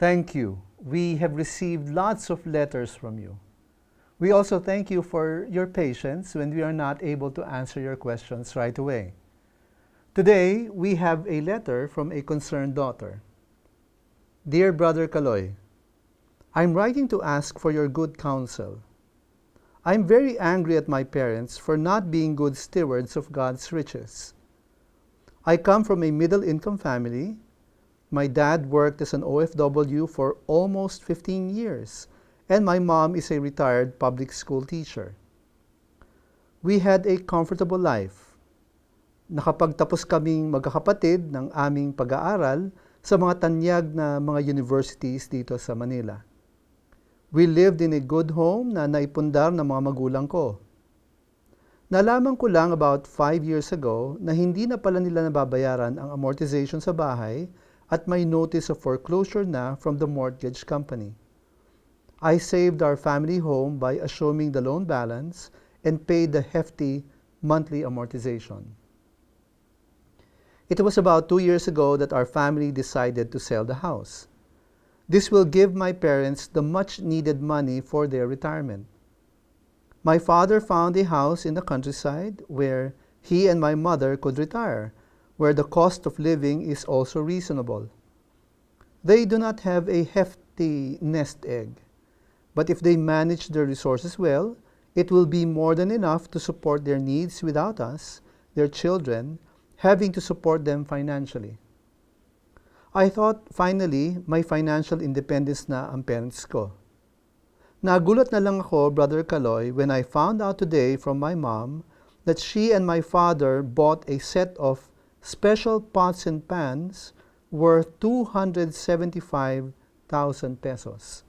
Thank you. We have received lots of letters from you. We also thank you for your patience when we are not able to answer your questions right away. Today, we have a letter from a concerned daughter. Dear Brother Caloy, I'm writing to ask for your good counsel. I'm very angry at my parents for not being good stewards of God's riches. I come from a middle-income family. My dad worked as an OFW for almost 15 years, and my mom is a retired public school teacher. We had a comfortable life. Nakapagtapos kaming magkakapatid ng aming pag-aaral sa mga tanyag na mga universities dito sa Manila. We lived in a good home na naipundar ng mga magulang ko. Nalaman ko lang about 5 years ago na hindi na pala nila nababayaran ang amortization sa bahay at may notice of foreclosure na from the mortgage company. I saved our family home by assuming the loan balance and paid the hefty monthly amortization. It was about 2 years ago that our family decided to sell the house. This will give my parents the much-needed money for their retirement. My father found a house in the countryside where he and my mother could retire, where the cost of living is also reasonable. They do not have a hefty nest egg, but if they manage their resources well, it will be more than enough to support their needs without us, their children, having to support them financially. I thought, finally, may financial independence na ang parents ko. Nagulat na lang ako, Brother Caloy, when I found out today from my mom that she and my father bought a set of special pots and pans worth 275,000 pesos.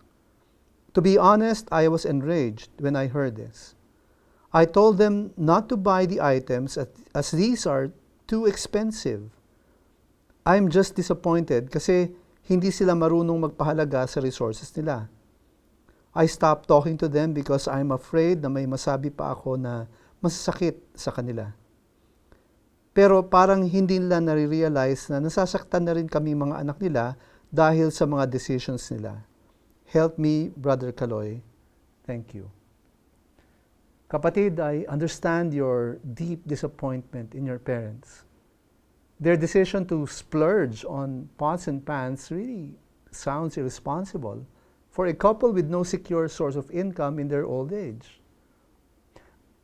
To be honest, I was enraged when I heard this. I told them not to buy the items as these are too expensive. I'm just disappointed kasi hindi sila marunong magpahalaga sa resources nila. I stopped talking to them because I'm afraid na may masabi pa ako na masasakit sa kanila. Pero parang hindi nila nare-realize na nasasaktan na rin kami mga anak nila dahil sa mga decisions nila. Help me, Brother Caloy. Thank you. Kapatid, I understand your deep disappointment in your parents. Their decision to splurge on pots and pans really sounds irresponsible for a couple with no secure source of income in their old age.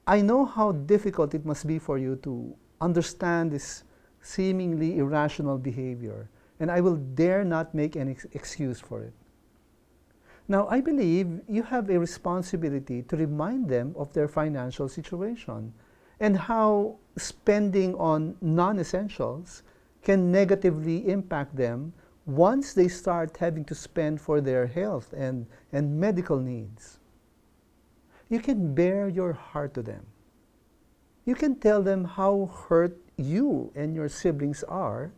I know how difficult it must be for you to understand this seemingly irrational behavior, and I will dare not make any excuse for it. Now, I believe you have a responsibility to remind them of their financial situation and how spending on non-essentials can negatively impact them once they start having to spend for their health and medical needs. You can bare your heart to them. You can tell them how hurt you and your siblings are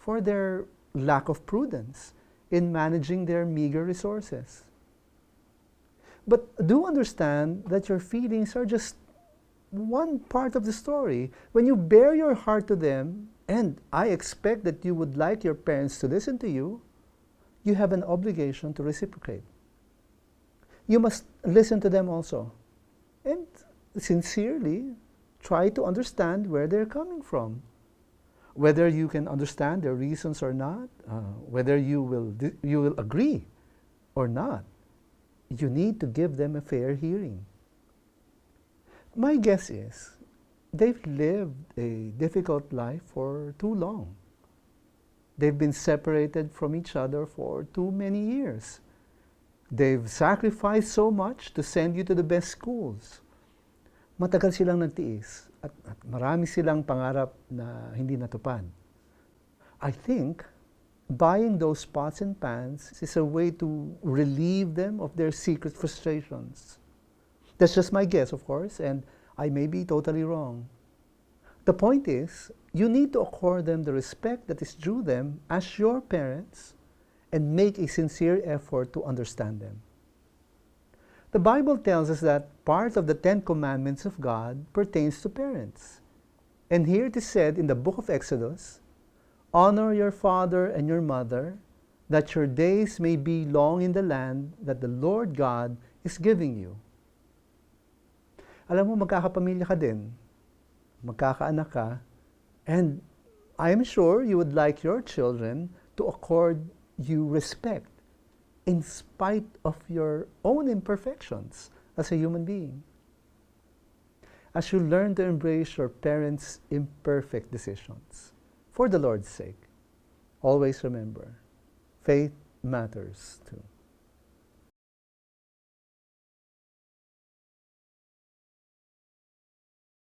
for their lack of prudence in managing their meager resources. But do understand that your feelings are just one part of the story. When you bare your heart to them, and I expect that you would like your parents to listen to you, you have an obligation to reciprocate. You must listen to them also, and sincerely try to understand where they're coming from. Whether you can understand their reasons or not, whether you will agree or not, you need to give them a fair hearing. My guess is they've lived a difficult life for too long. They've been separated from each other for too many years. They've sacrificed so much to send you to the best schools. Matagal silang nagtiis at marami silang pangarap na hindi natupad. I think buying those pots and pans is a way to relieve them of their secret frustrations. That's just my guess, of course, and I may be totally wrong. The point is, you need to accord them the respect that is due them as your parents and make a sincere effort to understand them. The Bible tells us that part of the 10 Commandments of God pertains to parents. And here it is said in the book of Exodus, "Honor your father and your mother, that your days may be long in the land that the Lord God is giving you. Alam mo, magkakapamilya ka din, magkakaanak ka, and I am sure you would like your children to accord you respect in spite of your own imperfections as a human being. As you learn to embrace your parents' imperfect decisions, for the Lord's sake, always remember, faith matters too.